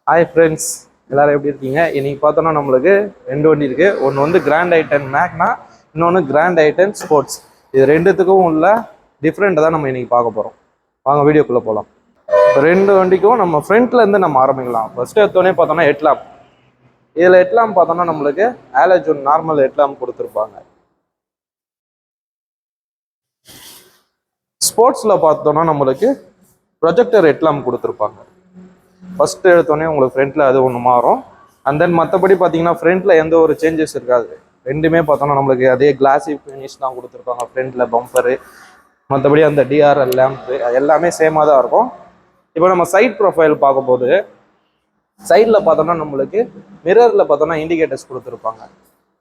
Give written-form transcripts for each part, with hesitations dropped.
Hi friends, எல்லாரும் எப்படி இருக்கீங்க? இன்னைக்கு பார்த்தோன்னா நம்மளுக்கு ரெண்டு வண்டி இருக்குது. ஒன்று வந்து கிராண்ட் ஐட்டன் மேக்னா, இன்னொன்று கிராண்ட் ஐட்டன் ஸ்போர்ட்ஸ். இது ரெண்டுத்துக்கும் உள்ள டிஃப்ரெண்ட்டை தான் நம்ம இன்னைக்கு பார்க்க போகிறோம். வாங்க வீடியோக்குள்ளே போகலாம். ரெண்டு வண்டிக்கும் நம்ம ஃப்ரண்ட்லேருந்து நம்ம ஆரம்பிக்கலாம். ஃபஸ்ட்டு எடுத்தோடனே பார்த்தோன்னா ஹெட்லாம்ப். இதில் ஹெட்லாம்ப் பார்த்தோன்னா நம்மளுக்கு ஆலஜோன் நார்மல் ஹெட்லாம்ப் கொடுத்துருப்பாங்க. ஸ்போர்ட்ஸில் பார்த்தோன்னா நம்மளுக்கு ப்ரொஜெக்டர் ஹெட்லாம்ப் கொடுத்துருப்பாங்க. ஃபஸ்ட்டு எடுத்தோடனே உங்களுக்கு ஃப்ரண்ட்டில் அது ஒன்று மாறும். அண்ட் தென் மற்றபடி பார்த்தீங்கன்னா ஃப்ரண்ட்டில் எந்த ஒரு சேஞ்சஸ் இருக்காது. ரெண்டுமே பார்த்தோன்னா நம்மளுக்கு அதே கிளாஸி ஃபினிஷ் தான் கொடுத்துருப்பாங்க. ஃப்ரண்ட்டில் பம்பரு, மற்றபடி அந்த டிஆர்எல் லேம்ப்பு எல்லாமே சேமாக தான் இருக்கும். இப்போ நம்ம சைட் ப்ரொஃபைல் பார்க்கும்போது சைடில் பார்த்தோன்னா நம்மளுக்கு மிரரில் பார்த்தோன்னா இண்டிகேட்டர்ஸ் கொடுத்துருப்பாங்க.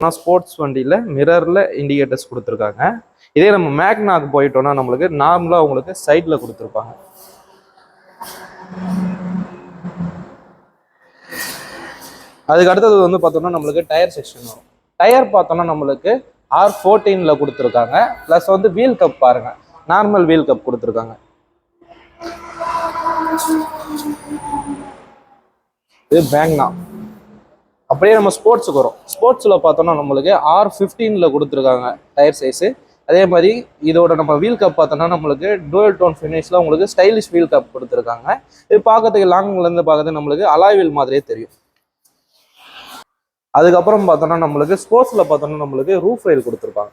ஆனால் ஸ்போர்ட்ஸ் வண்டியில் மிரரில் இண்டிகேட்டர்ஸ் கொடுத்துருக்காங்க. இதே நம்ம மேக்னாக்கு போயிட்டோன்னா நம்மளுக்கு நார்மலாக உங்களுக்கு சைடில் கொடுத்துருப்பாங்க. அதுக்கு அடுத்தது வந்து பார்த்தோம்னா நம்மளுக்கு டயர் செக்ஷன் வரும். டயர் பார்த்தோம்னா நம்மளுக்கு R14 கொடுத்துருக்காங்க. ப்ளஸ் வந்து வீல் கப் பாருங்க, நார்மல் வீல் கப் கொடுத்துருக்காங்க. இது மேக்னா. அப்படியே நம்ம ஸ்போர்ட்ஸுக்கு வரும். ஸ்போர்ட்ஸில் பார்த்தோம்னா நம்மளுக்கு R15 கொடுத்துருக்காங்க டயர் சைஸு. அதே மாதிரி இதோட நம்ம வீல் கப் பார்த்தோம்னா நம்மளுக்கு டூயல் டோன் ஃபினிஷில் உங்களுக்கு ஸ்டைலிஷ் வீல் கப் கொடுத்துருக்காங்க. இது பார்க்கறதுக்கு லாங்லேருந்து பார்க்கறது நம்மளுக்கு அலாய் வீல் மாதிரியே தெரியும். அதுக்கப்புறம் பார்த்தோன்னா நம்மளுக்கு ஸ்போர்ட்ஸில் பார்த்தோன்னா நம்மளுக்கு ரூஃப் ரெயில் கொடுத்துருப்பாங்க.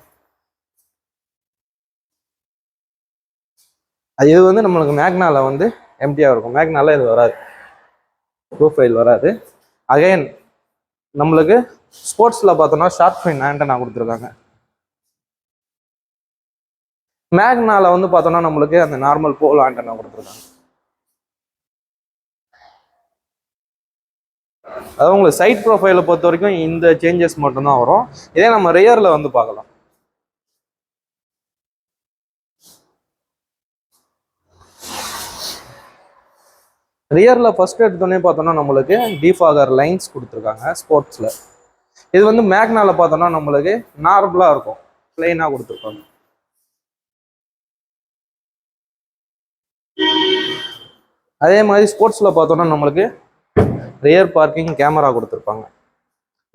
இது வந்து நம்மளுக்கு மேக்னால வந்து எம்டியாக இருக்கும். மேக்னால இது வராது, ரூஃப் ரெயில் வராது. அகைன் நம்மளுக்கு ஸ்போர்ட்ஸில் பார்த்தோன்னா ஷார்ட் ஃபைன் ஆண்டனா கொடுத்துருக்காங்க. மேக்னால வந்து பார்த்தோன்னா நம்மளுக்கு அந்த நார்மல் போல் ஆண்டனா கொடுத்துருக்காங்க. அதாவது உங்களுக்கு சைட் ப்ரொஃபைலை பொறுத்த வரைக்கும் இந்த சேஞ்சஸ் மட்டும்தான் வரும். இதே நம்ம ரியரில் வந்து பார்க்கலாம். ரியரில் ஃபர்ஸ்ட் எடுத்தோடனே பார்த்தோன்னா நம்மளுக்கு டிஃபாகர் லைன்ஸ் கொடுத்துருக்காங்க ஸ்போர்ட்ஸில். இது வந்து மேக்னால பார்த்தோன்னா நம்மளுக்கு நார்மலாக இருக்கும், பிளெயினாக கொடுத்துருப்பாங்க. அதே மாதிரி ஸ்போர்ட்ஸில் பார்த்தோன்னா நம்மளுக்கு ரியர் பார்க்கிங் கேமரா கொடுத்துருப்பாங்க.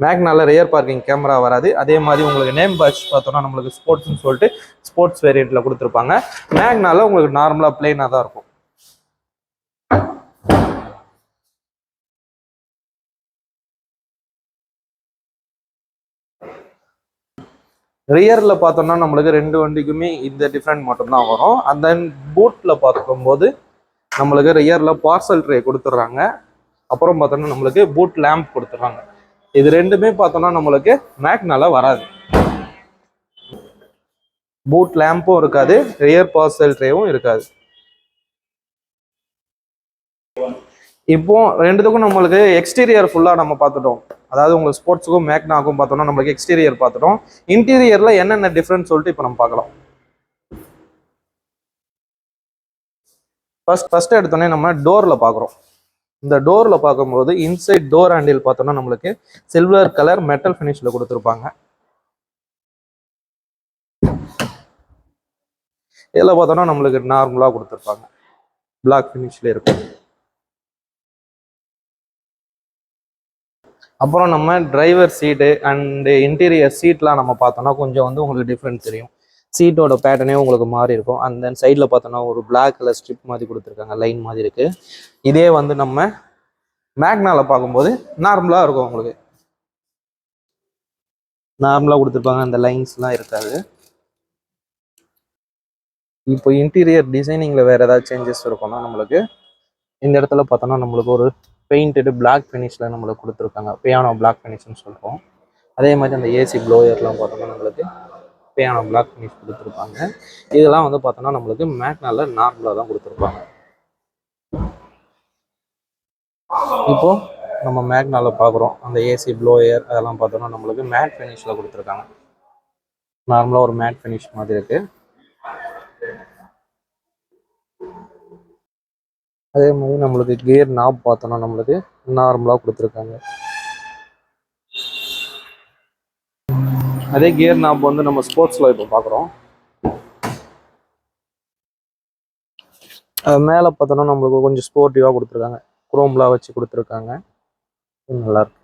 மேக்னால ரியர் பார்க்கிங் கேமரா வராது. அதே மாதிரி உங்களுக்கு நேம் பேட்ச் பார்த்தோன்னா நம்மளுக்கு ஸ்போர்ட்ஸ்னு சொல்லிட்டு ஸ்போர்ட்ஸ் வேரியண்ட்டில் கொடுத்துருப்பாங்க. மேக்னால உங்களுக்கு நார்மலாக பிளெயினாக தான் இருக்கும். ரியரில் பார்த்தோம்னா நம்மளுக்கு ரெண்டு வண்டிக்குமே இந்த டிஃப்ரெண்ட் மட்டும்தான் வரும். அண்ட் தென் பூட்டில் பார்க்கும்போது நம்மளுக்கு ரியரில் பார்சல் ட்ரே கொடுத்துட்றாங்க. அப்புறம் பார்த்தோன்னா நம்மளுக்கு பூட் லேம்ப் கொடுத்துட்றாங்க. இது ரெண்டுமே பார்த்தோன்னா நம்மளுக்கு மேக்னால வராது. பூட் லேம்பும் இருக்காது, ரியர் பார்சல் ட்ரேவும் இருக்காது. இப்போ ரெண்டுத்துக்கும் நம்மளுக்கு எக்ஸ்டீரியர் ஃபுல்லாக நம்ம பார்த்துட்டோம். அதாவது உங்களுக்கு ஸ்போர்ட்ஸுக்கும் மேக்னாக்கும் பார்த்தோம்னா நம்மளுக்கு எக்ஸ்டீரியர் பார்த்துட்டோம். இன்டீரியரில் என்னென்ன டிஃப்ரெண்ட் சொல்லிட்டு இப்போ நம்ம பார்க்கலாம். ஃபர்ஸ்ட் எடுத்தோடனே நம்ம டோரில் பார்க்குறோம். இந்த டோரில் பார்க்கும்போது இன்சைட் டோர் ஹேண்டில் பார்த்தோம்னா நம்மளுக்கு சில்வர் கலர் மெட்டல் ஃபினிஷில் கொடுத்துருப்பாங்க. இதில் பார்த்தோம்னா நம்மளுக்கு நார்மலாக கொடுத்துருப்பாங்க, பிளாக் ஃபினிஷில் இருக்கும். அப்புறம் நம்ம டிரைவர் சீட்டு அண்டு இன்டீரியர் சீட்லாம் நம்ம பார்த்தோம்னா கொஞ்சம் வந்து உங்களுக்கு டிஃப்ரெண்ட் தெரியும். சீட்டோட பேட்டர்னே உங்களுக்கு மாறி இருக்கும். அண்ட் தென் சைடில் பார்த்தோன்னா ஒரு பிளாக் கலர் ஸ்ட்ரிப் மாதிரி கொடுத்துருக்காங்க, லைன் மாதிரி இருக்குது. இதே வந்து நம்ம மேக்னால பார்க்கும்போது நார்மலாக இருக்கும், உங்களுக்கு நார்மலாக கொடுத்துருப்பாங்க, அந்த லைன்ஸ்லாம் இருக்காது. இப்போ இன்டீரியர் டிசைனிங்கில் வேறு ஏதாவது சேஞ்சஸ் இருக்கும்னா நம்மளுக்கு இந்த இடத்துல பார்த்தோன்னா நம்மளுக்கு ஒரு பெயிண்டடு பிளாக் ஃபினிஷில் நம்மளுக்கு கொடுத்துருக்காங்க, பியானோ பிளாக் ஃபினிஷ்னு சொல்கிறோம். அதே மாதிரி அந்த ஏசி ப்ளோயர்லாம் பார்த்தோன்னா நம்மளுக்கு பியானோ பிளாக் ஃபினிஷ் கொடுத்துருப்பாங்க. இதெல்லாம் வந்து பார்த்தோன்னா நம்மளுக்கு மேக்னால நார்மலாக தான் கொடுத்துருப்பாங்க. இப்போ நம்ம மேக்னால பார்க்குறோம், அந்த ஏசி ப்ளோயர் அதெல்லாம் பார்த்தோன்னா நம்மளுக்கு மேட் ஃபினிஷில் கொடுத்துருக்காங்க. நார்மலாக ஒரு மேட் ஃபினிஷ் மாதிரி இருக்குது. அதே மாதிரி நம்மளுக்கு கியர் நாப் பார்த்தோன்னா நம்மளுக்கு நார்மலாக கொடுத்துருக்காங்க. அதே கியர் நாப் வந்து நம்ம ஸ்போர்ட்ஸில் இப்போ பார்க்குறோம். அது மேலே பார்த்தோன்னா நம்மளுக்கு கொஞ்சம் ஸ்போர்ட்டிவாக கொடுத்துருக்காங்க, குரோம்லாம் வச்சு கொடுத்துருக்காங்க. நல்லா இருக்கு.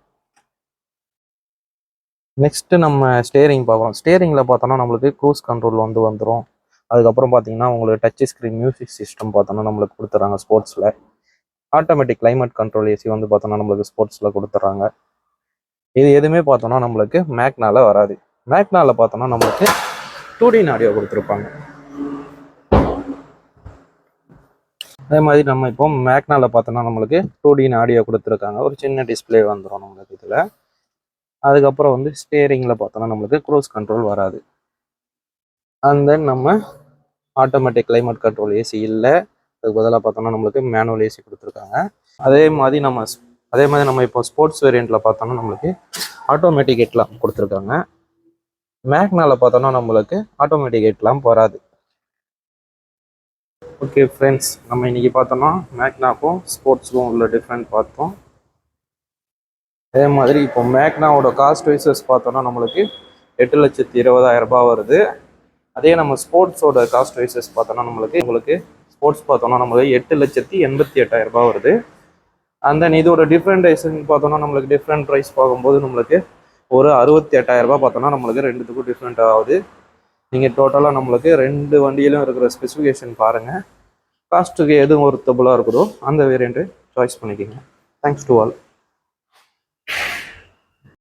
நெக்ஸ்ட் நம்ம ஸ்டேரிங் பார்க்குறோம். ஸ்டேரிங்கில் பார்த்தோன்னா நம்மளுக்கு க்ரூஸ் கண்ட்ரோல் வந்துடும். அதுக்கப்புறம் பார்த்தீங்கன்னா உங்களுக்கு டச் ஸ்க்ரீன் மியூசிக் சிஸ்டம் பார்த்தோன்னா நம்மளுக்கு கொடுத்துட்றாங்க ஸ்போர்ட்ஸில். ஆட்டோமேட்டிக் கிளைமேட் கண்ட்ரோல் ஏசி வந்து பார்த்தோன்னா நம்மளுக்கு ஸ்போர்ட்ஸில் கொடுத்துட்றாங்க. இது எதுவுமே பார்த்தோன்னா நம்மளுக்கு மேக்னால வராது. மேக்னால பார்த்தோன்னா நம்மளுக்கு 2D ஆடியோ கொடுத்துருப்பாங்க. அதே மாதிரி நம்ம இப்போ மேக்னால பார்த்தோன்னா நம்மளுக்கு 2D ஆடியோ கொடுத்துருக்காங்க. ஒரு சின்ன டிஸ்பிளே வந்துடும் நம்மளுக்கு இதில். அதுக்கப்புறம் வந்து ஸ்டேரிங்கில் பார்த்தோன்னா நம்மளுக்கு க்ரூஸ் கண்ட்ரோல் வராது. அண்ட் தென் நம்ம ஆட்டோமேட்டிக் கிளைமேட் கண்ட்ரோல் ஏசி இல்லை. அதுக்கு பதிலாக பார்த்தோன்னா நம்மளுக்கு மேனுவல் ஏசி கொடுத்துருக்காங்க. அதே மாதிரி நம்ம இப்போ ஸ்போர்ட்ஸ் வேரியண்ட்டில் பார்த்தோன்னா நம்மளுக்கு ஆட்டோமேட்டிக் ஹெட்லாம்ப் கொடுத்துருக்காங்க. மேக்னால பார்த்தோன்னா நம்மளுக்கு ஆட்டோமேட்டிக் ஹெட்லாம்ப் வராது. ஓகே ஃப்ரெண்ட்ஸ், நம்ம இன்னைக்கு பார்த்தோன்னா மேக்னாக்கும் ஸ்போர்ட்ஸுக்கும் உள்ள டிஃப்ரெண்ட் பார்த்தோம். அதே மாதிரி இப்போ மேக்னாவோட காஸ்ட் வைசஸ் பார்த்தோன்னா நம்மளுக்கு 8,20,000 வருது. அதே நம்ம ஸ்போர்ட்ஸோட காஸ்ட் வைசஸ் பார்த்தோன்னா உங்களுக்கு ஸ்போர்ட்ஸ் பார்த்தோன்னா நம்மளுக்கு 8,88,000 வருது. அண்ட் தென் இதோட டிஃப்ரெண்டேஷன் பார்த்தோன்னா நம்மளுக்கு டிஃப்ரெண்ட் ப்ரைஸ் பார்க்கும்போது நம்மளுக்கு ஒரு 68,000 பார்த்தோன்னா நம்மளுக்கு ரெண்டுத்துக்கும் டிஃப்ரெண்ட் ஆகுது. நீங்கள் டோட்டலாக நம்மளுக்கு ரெண்டு வண்டியிலும் இருக்கிற ஸ்பெசிஃபிகேஷன் பாருங்கள். காஸ்ட்டுக்கு எதுவும் ஒர்த்தபுளாக இருக்குதோ அந்த வேரியண்ட்டு சாய்ஸ் பண்ணிக்கோங்க. Thanks to all.